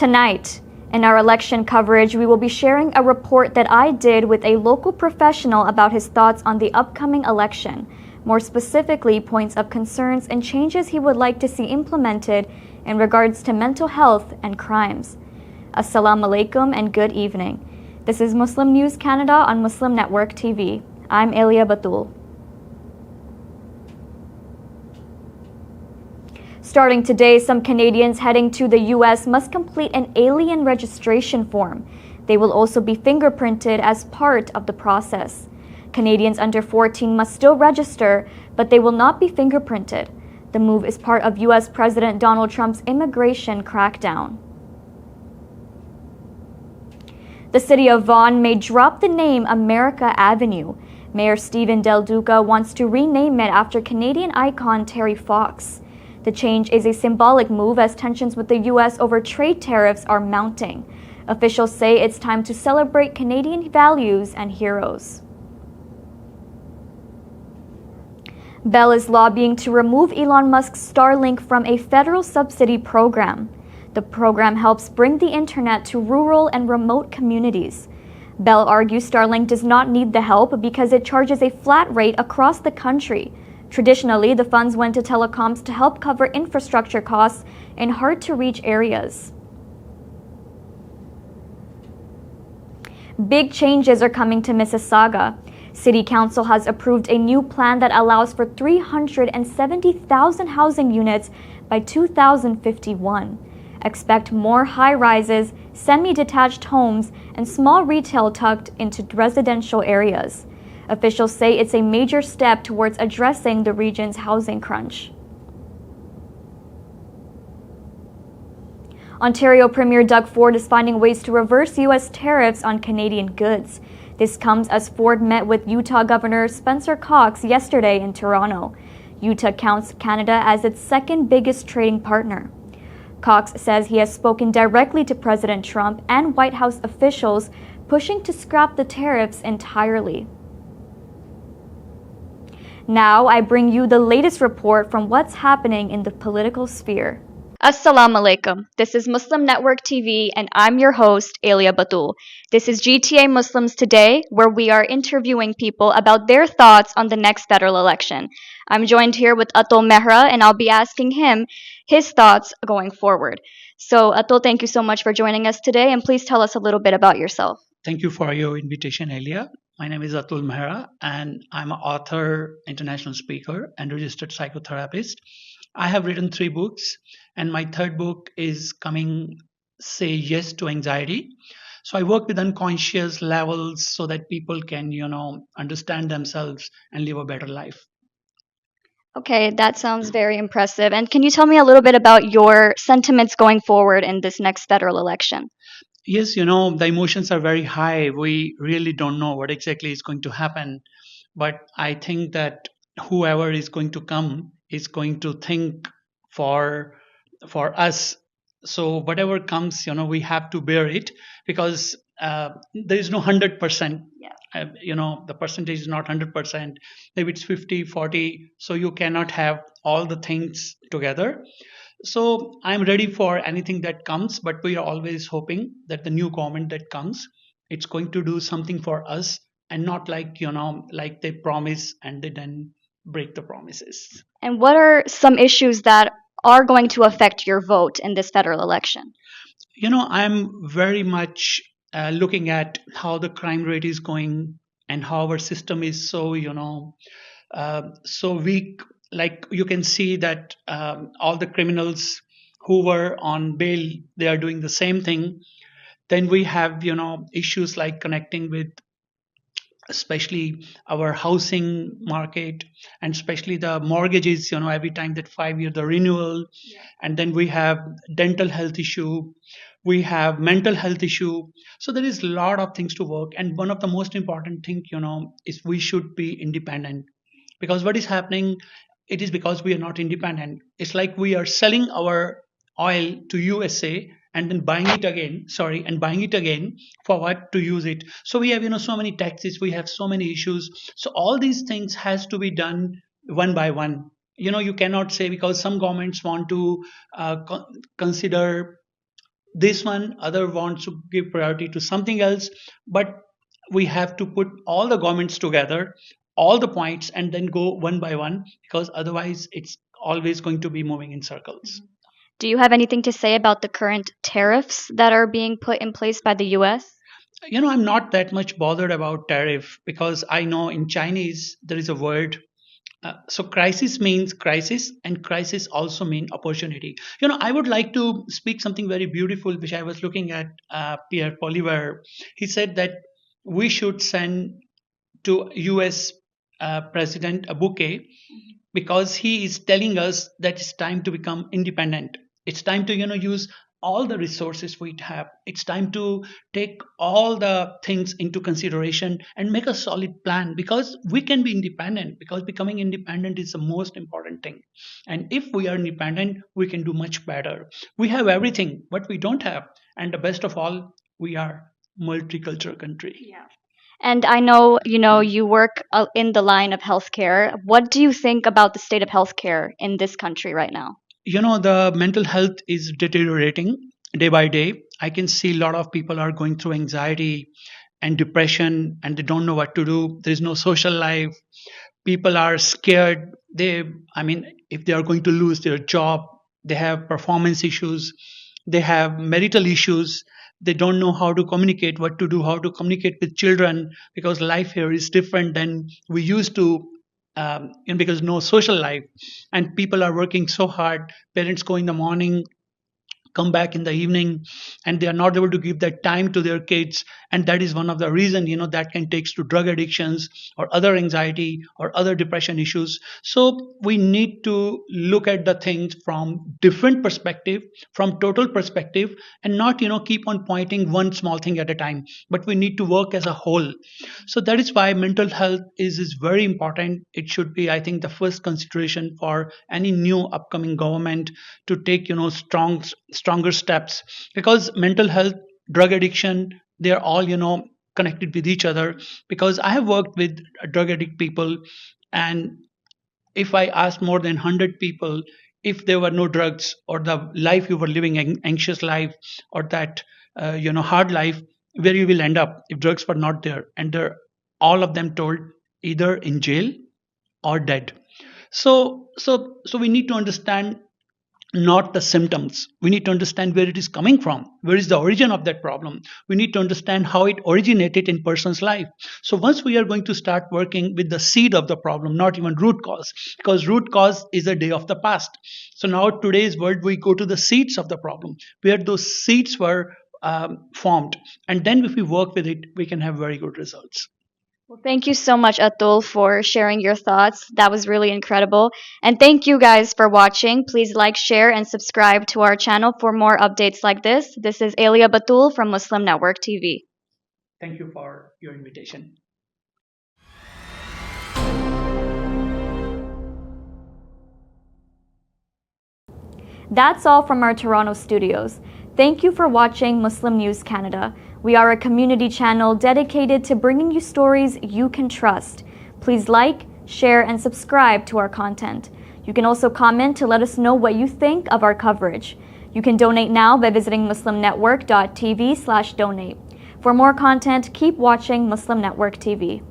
Tonight, in our election coverage, we will be sharing a report that I did with a local professional about his thoughts on the upcoming election, more specifically points of concerns and changes he would like to see implemented in regards to mental health and crimes. Assalamu alaikum and good evening. This is Muslim News Canada on Muslim Network TV. I'm Aylia Batool. Starting today, some Canadians heading to the U.S. must complete an alien registration form. They will also be fingerprinted as part of the process. Canadians under 14 must still register, but they will not be fingerprinted. The move is part of U.S. President Donald Trump's immigration crackdown. The city of Vaughan may drop the name America Avenue. Mayor Stephen Del Duca wants to rename it after Canadian icon Terry Fox. The change is a symbolic move as tensions with the U.S. over trade tariffs are mounting. Officials say it's time to celebrate Canadian values and heroes. Bell is lobbying to remove Elon Musk's Starlink from a federal subsidy program. The program helps bring the internet to rural and remote communities. Bell argues Starlink does not need the help because it charges a flat rate across the country. Traditionally, the funds went to telecoms to help cover infrastructure costs in hard-to-reach areas. Big changes are coming to Mississauga. City Council has approved a new plan that allows for 370,000 housing units by 2051. Expect more high-rises, semi-detached homes, and small retail tucked into residential areas. Officials say it's a major step towards addressing the region's housing crunch. Ontario Premier Doug Ford is finding ways to reverse U.S. tariffs on Canadian goods. This comes as Ford met with Utah Governor Spencer Cox yesterday in Toronto. Utah counts Canada as its second biggest trading partner. Cox says he has spoken directly to President Trump and White House officials, pushing to scrap the tariffs entirely. Now I bring you the latest report from what's happening in the political sphere. Assalamu alaikum. This is Muslim Network TV and I'm your host, Aylia Batool. This is GTA Muslims Today, where we are interviewing people about their thoughts on the next federal election. I'm joined here with Atul Mehra and I'll be asking him his thoughts going forward. So Atul, thank you so much for joining us today and please tell us a little bit about yourself. Thank you for your invitation, Aylia. My name is Atul Mehra and I'm an author, international speaker, and registered psychotherapist. I have written 3 books and my 3rd book is coming, Say Yes to Anxiety. So I work with unconscious levels so that people can, understand themselves and live a better life. Okay, that sounds very impressive. And can you tell me a little bit about your sentiments going forward in this next federal election? Yes, the emotions are very high. We really don't know what exactly is going to happen. But I think that whoever is going to come is going to think for us. So whatever comes, we have to bear it because there is no 100%. Yeah. The percentage is not 100%. Maybe it's 50, 40. So you cannot have all the things together. So I'm ready for anything that comes, but we are always hoping that the new government that comes, it's going to do something for us and not like they promise and they then break the promises. And what are some issues that are going to affect your vote in this federal election? I'm very much looking at how the crime rate is going and how our system is so, so weak. Like you can see that all the criminals who were on bail, they are doing the same thing. Then we have, issues like connecting with especially our housing market and especially the mortgages, every time that 5-year the renewal. Yeah. And then we have dental health issue. We have mental health issue. So there is a lot of things to work. And one of the most important thing, is we should be independent because what is happening, it is because we are not independent. It's like we are selling our oil to USA and then buying it again for what? To use it. So we have, so many taxes, we have so many issues. So all these things has to be done one by one. You cannot say because some governments want to consider this one, other wants to give priority to something else. But we have to put all the governments together, all the points, and then go one by one, because otherwise it's always going to be moving in circles. Do you have anything to say about the current tariffs that are being put in place by the US? I'm not that much bothered about tariff, because I know in Chinese there is a word. So crisis means crisis, and crisis also mean opportunity. I would like to speak something very beautiful, which I was looking at Pierre Poliver. He said that we should send to US president a bouquet, because he is telling us that it's time to become independent. It's time to use all the resources we have. It's time to take all the things into consideration and make a solid plan, because we can be independent, because becoming independent is the most important thing. And if we are independent, we can do much better. We have everything, but we don't have, and the best of all, we are multicultural country. Yeah. And I know, you work in the line of healthcare. What do you think about the state of healthcare in this country right now? The mental health is deteriorating day by day. I can see a lot of people are going through anxiety and depression, and they don't know what to do. There's no social life. People are scared. If they are going to lose their job, they have performance issues, they have marital issues. They don't know how to communicate, what to do, how to communicate with children, because life here is different than we used to, and because no social life, and people are working so hard. Parents go in the morning, come back in the evening, and they are not able to give that time to their kids, and that is one of the reason that can takes to drug addictions or other anxiety or other depression issues. So we need to look at the things from different perspective, from total perspective, and not keep on pointing one small thing at a time, but we need to work as a whole. So that is why mental health is very important. It should be, I think, the first consideration for any new upcoming government to take stronger steps, because mental health, drug addiction, they are all connected with each other. Because I have worked with drug addict people, and if I asked more than 100 people, if there were no drugs, or the life you were living, anxious life, or that hard life, where you will end up if drugs were not there, and all of them told either in jail or dead. So we need to understand not the symptoms. We need to understand where it is coming from, where is the origin of that problem. We need to understand how it originated in person's life. So once we are going to start working with the seed of the problem, not even root cause, because root cause is a day of the past. So now today's world, we go to the seeds of the problem, where those seeds were formed, and then if we work with it, we can have very good results. Well, thank you so much, Atul, for sharing your thoughts. That was really incredible. And thank you guys for watching. Please like, share, and subscribe to our channel for more updates like this. This is Aylia Batool from Muslim Network TV. Thank you for your invitation. That's all from our Toronto studios. Thank you for watching Muslim News Canada. We are a community channel dedicated to bringing you stories you can trust. Please like, share, and subscribe to our content. You can also comment to let us know what you think of our coverage. You can donate now by visiting muslimnetwork.tv/donate. For more content, keep watching Muslim Network TV.